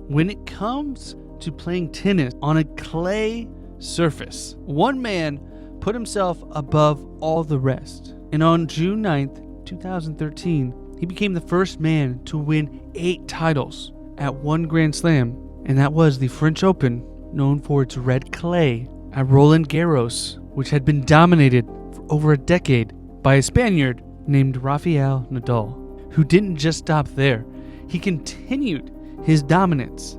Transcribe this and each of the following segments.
when it comes to playing tennis on a clay surface, one man put himself above all the rest. And on June 9th, 2013, he became the first man to win 8 titles at one Grand Slam, and that was the French Open, known for its red clay, at Roland-Garros, which had been dominated for over a decade by a Spaniard named Rafael Nadal, who didn't just stop there. He continued his dominance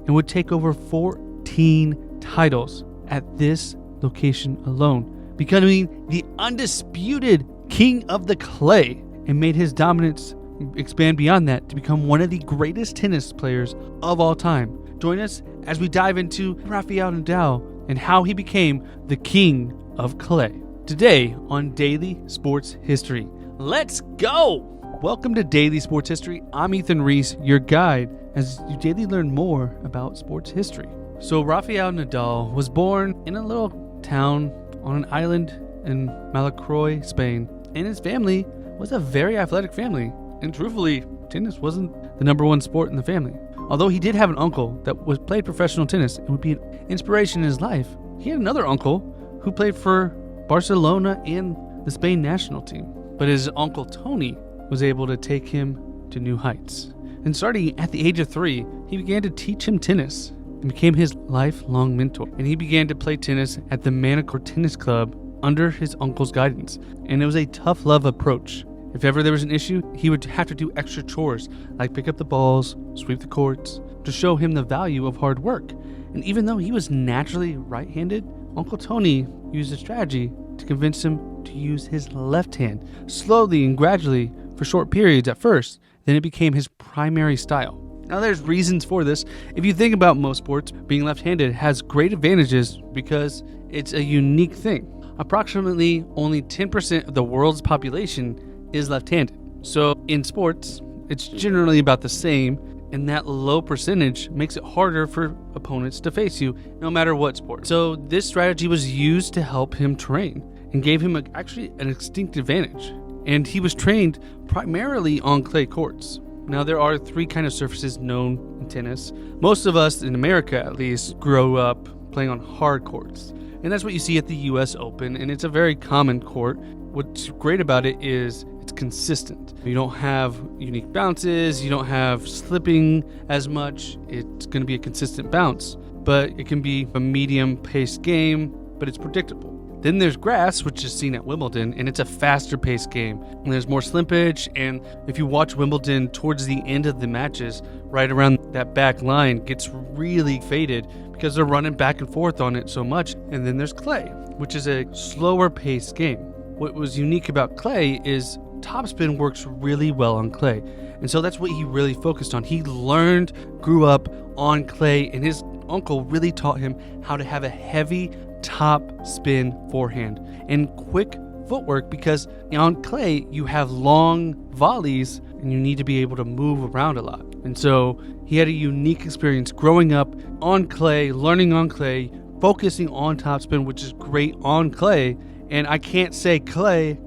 and would take over 14 titles at this location alone, becoming the undisputed king of the clay, and made his dominance expand beyond that to become one of the greatest tennis players of all time. Join us as we dive into Rafael Nadal and how he became the king of clay. Today on Daily Sports History. Let's go! Welcome to Daily Sports History. I'm Ethan Reese, your guide, as you daily learn more about sports history. So Rafael Nadal was born in a little town on an island in Mallorca, Spain, and his family was a very athletic family. And truthfully, tennis wasn't the number one sport in the family. Although he did have an uncle that played professional tennis and would be an inspiration in his life, he had another uncle who played for Barcelona and the Spain national team. But his uncle Tony was able to take him to new heights. And starting at the age of 3, he began to teach him tennis and became his lifelong mentor. And he began to play tennis at the Mallorca Tennis Club under his uncle's guidance. And it was a tough love approach. If ever there was an issue, he would have to do extra chores like pick up the balls, sweep the courts, to show him the value of hard work. And even though he was naturally right-handed, Uncle Tony used a strategy to convince him to use his left hand, slowly and gradually for short periods at first. Then it became his primary style. Now there's reasons for this. If you think about most sports, being left-handed has great advantages because it's a unique thing. Approximately only 10% of the world's population is left-handed. So in sports, it's generally about the same, and that low percentage makes it harder for opponents to face you, no matter what sport. So this strategy was used to help him train and gave him actually an distinct advantage. And he was trained primarily on clay courts. Now there are 3 kind of surfaces known in tennis. Most of us, in America at least, grow up playing on hard courts. And that's what you see at the US Open, and it's a very common court. What's great about it is it's consistent. You don't have unique bounces, you don't have slipping as much. It's going to be a consistent bounce, but it can be a medium-paced game, but it's predictable. Then there's grass, which is seen at Wimbledon, and it's a faster-paced game. And there's more slippage, and if you watch Wimbledon towards the end of the matches, right around that back line gets really faded because they're running back and forth on it so much. And then there's clay, which is a slower-paced game. What was unique about clay is topspin works really well on clay. And so that's what he really focused on. He grew up on clay, and his uncle really taught him how to have a heavy top spin forehand and quick footwork, because on clay you have long volleys and you need to be able to move around a lot. And so he had a unique experience growing up on clay, learning on clay, focusing on topspin, which is great on clay. And I can't say clay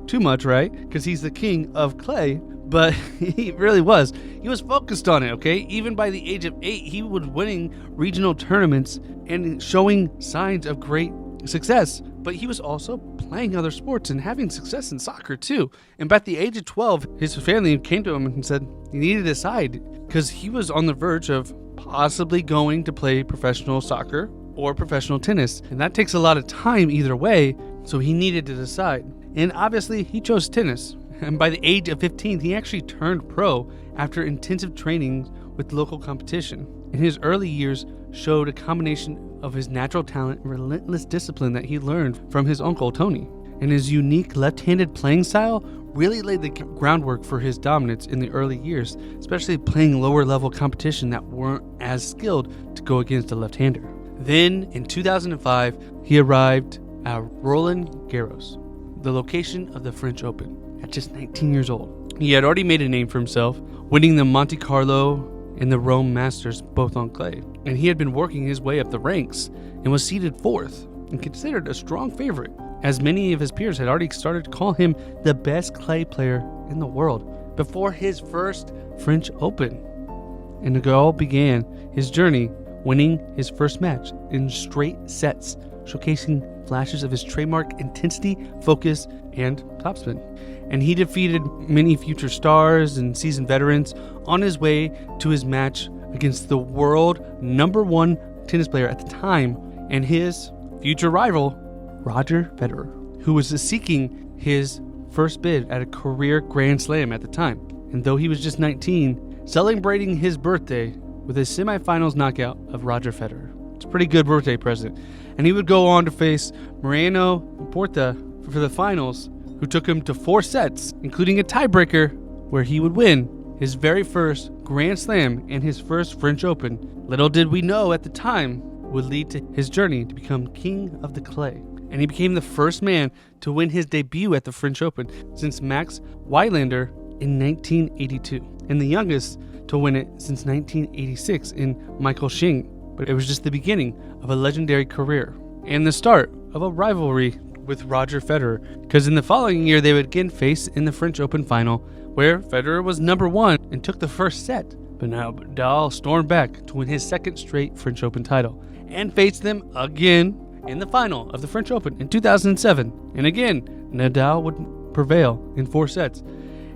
too much, right? Because he's the king of clay, but he really was. He was focused on it, okay? Even by the age of 8, he was winning regional tournaments and showing signs of great success. But he was also playing other sports and having success in soccer too. And by the age of 12, his family came to him and said he needed to decide, because he was on the verge of possibly going to play professional soccer or professional tennis. And that takes a lot of time either way, so he needed to decide. And obviously he chose tennis. And by the age of 15, he actually turned pro after intensive training with local competition. In his early years showed a combination of his natural talent and relentless discipline that he learned from his uncle Tony. And his unique left-handed playing style really laid the groundwork for his dominance in the early years, especially playing lower level competition that weren't as skilled to go against a left-hander. Then in 2005, he arrived at Roland-Garros, the location of the French Open, at just 19 years old. He had already made a name for himself, winning the Monte Carlo and the Rome Masters both on clay. And he had been working his way up the ranks and was seeded 4th and considered a strong favorite, as many of his peers had already started to call him the best clay player in the world before his first French Open. and Nadal began his journey winning his first match in straight sets, showcasing flashes of his trademark intensity, focus, and topspin. And he defeated many future stars and seasoned veterans on his way to his match against the world #1 tennis player at the time and his future rival, Roger Federer, who was seeking his first bid at a career Grand Slam at the time. And though he was just 19, celebrating his birthday with a semifinals knockout of Roger Federer. It's a pretty good birthday present. And he would go on to face Mariano Porta for the finals, who took him to 4 sets, including a tiebreaker where he would win his very first Grand Slam and his first French Open. Little did we know at the time would lead to his journey to become king of the clay. And he became the first man to win his debut at the French Open since Max Weilander in 1982, and the youngest to win it since 1986 in Michael Ching. But it was just the beginning of a legendary career and the start of a rivalry with Roger Federer, because in the following year they would again face in the French Open final, where Federer was #1 and took the first set. But now Nadal stormed back to win his second straight French Open title and faced them again in the final of the French Open in 2007. And again, Nadal would prevail in 4 sets.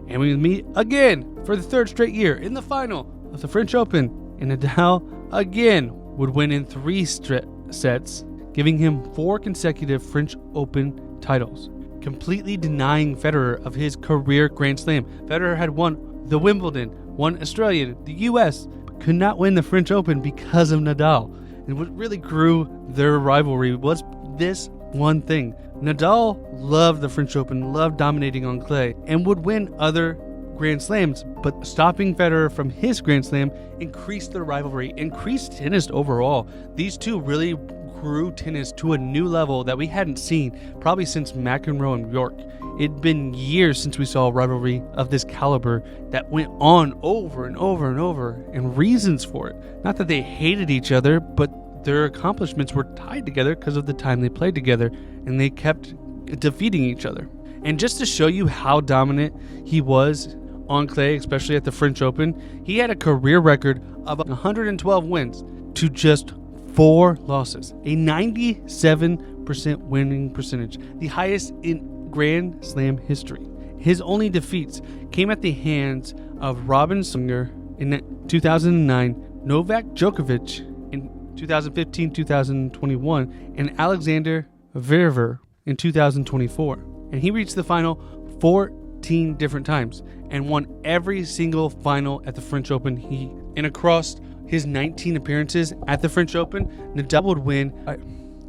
And we would meet again for the 3rd straight year in the final of the French Open. And Nadal again would win in 3 sets, giving him 4 consecutive French Open titles, completely denying Federer of his career Grand Slam. Federer had won the Wimbledon, won Australian, the US, but could not win the French Open because of Nadal. And what really grew their rivalry was this one thing. Nadal loved the French Open, loved dominating on clay, and would win other Grand Slams, but stopping Federer from his Grand Slam increased their rivalry, increased tennis overall. These two really grew tennis to a new level that we hadn't seen probably since McEnroe and York. It'd been years since we saw a rivalry of this caliber that went on over and over and over, and reasons for it. Not that they hated each other, but their accomplishments were tied together because of the time they played together, and they kept defeating each other. And just to show you how dominant he was on clay, especially at the French Open, he had a career record of 112 wins to just 4 losses, a 97% winning percentage, the highest in Grand Slam history. His only defeats came at the hands of Robin Singer in 2009, Novak Djokovic in 2015-2021, and Alexander Zverev in 2024. And he reached the final 14 different times and won every single final at the French Open. And across his 19 appearances at the French Open, Nadal would win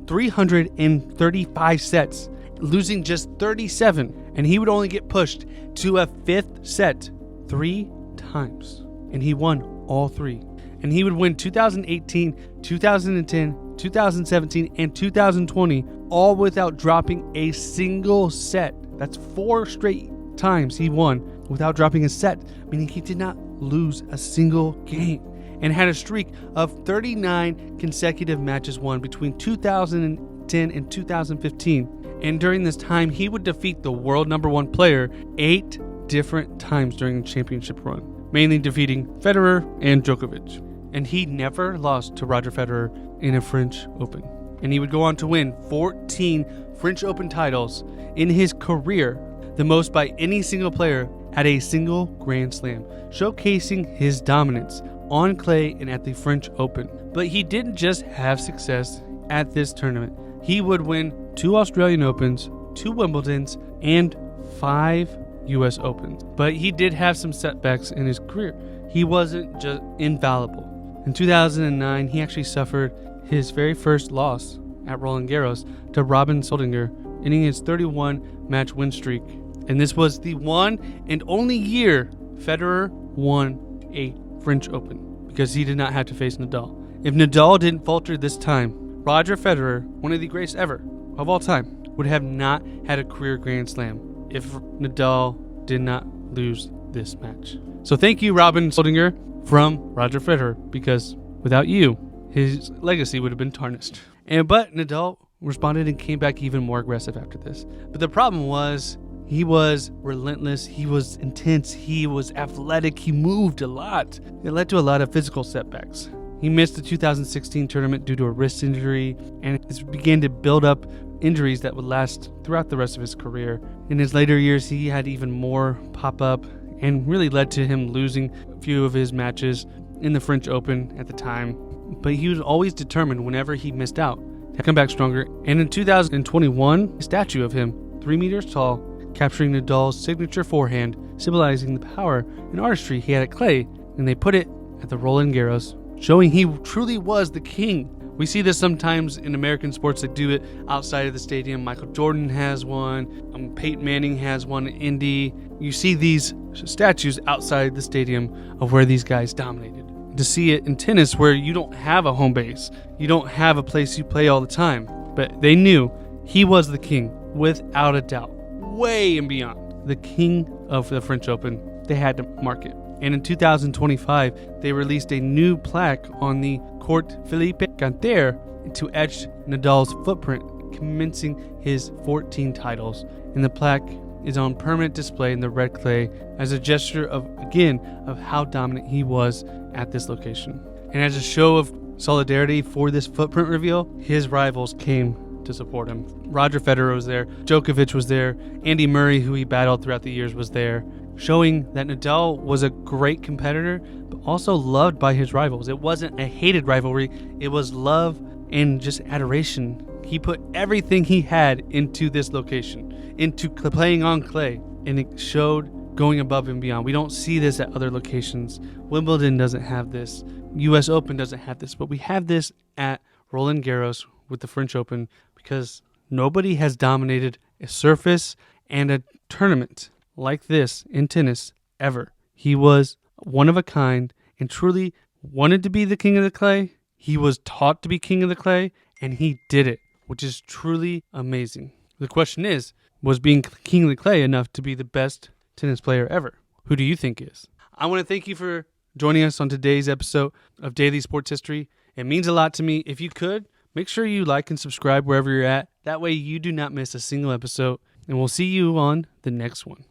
335 sets, losing just 37, and he would only get pushed to a 5th set 3 times, and he won all 3. And he would win 2018, 2010, 2017, and 2020, all without dropping a single set. That's 4 straight times he won without dropping a set, meaning he did not lose a single game, and had a streak of 39 consecutive matches won between 2010 and 2015. And during this time, he would defeat the world #1 player 8 different times during the championship run, mainly defeating Federer and Djokovic. And he never lost to Roger Federer in a French Open. And he would go on to win 14 French Open titles in his career, the most by any single player at a single Grand Slam, showcasing his dominance on clay and at the French Open. But he didn't just have success at this tournament. He would win 2 Australian Opens, 2 Wimbledons, and 5 US Opens. But he did have some setbacks in his career. He wasn't just infallible. In 2009, he actually suffered his very first loss at Roland-Garros to Robin Soldinger, ending his 31-match win streak. And this was the one and only year Federer won a French Open, because he did not have to face Nadal. If Nadal didn't falter this time, Roger Federer, one of the greatest ever of all time, would have not had a career Grand Slam if Nadal did not lose this match. So thank you, Robin Soldinger, from Roger Federer, because without you, his legacy would have been tarnished. But Nadal responded and came back even more aggressive after this. But the problem was, He was relentless. He was intense. He was athletic. He moved a lot. It led to a lot of physical setbacks. He missed the 2016 tournament due to a wrist injury, and it began to build up injuries that would last throughout the rest of his career. In his later years, he had even more pop up and really led to him losing a few of his matches in the French Open at the time. But he was always determined whenever he missed out to come back stronger. And in 2021, a statue of him, 3 meters tall, capturing Nadal's signature forehand, symbolizing the power and artistry he had at clay, and they put it at the Roland-Garros, showing he truly was the king. We see this sometimes in American sports that do it outside of the stadium. Michael Jordan has one. Peyton Manning has one in Indy. You see these statues outside the stadium of where these guys dominated. To see it in tennis where you don't have a home base. You don't have a place you play all the time. But they knew he was the king without a doubt. Way and beyond. The king of the French Open. They had to mark it. And in 2025, they released a new plaque on the Court Philippe Ganter to etch Nadal's footprint, commencing his 14 titles. And the plaque is on permanent display in the red clay as a gesture of how dominant he was at this location. And as a show of solidarity for this footprint reveal, his rivals came to support him. Roger Federer was there, Djokovic was there, Andy Murray, who he battled throughout the years, was there, showing that Nadal was a great competitor, but also loved by his rivals. It wasn't a hated rivalry, it was love and just adoration. He put everything he had into this location, into playing on clay, and it showed going above and beyond. We don't see this at other locations. Wimbledon doesn't have this. US Open doesn't have this, but we have this at Roland-Garros with the French Open because nobody has dominated a surface and a tournament like this in tennis ever. He was one of a kind and truly wanted to be the king of the clay. He was taught to be king of the clay, and he did it, which is truly amazing. The question is, was being king of the clay enough to be the best tennis player ever? Who do you think is? I want to thank you for joining us on today's episode of Daily Sports History. It means a lot to me. If you could, make sure you like and subscribe wherever you're at. That way you do not miss a single episode. And we'll see you on the next one.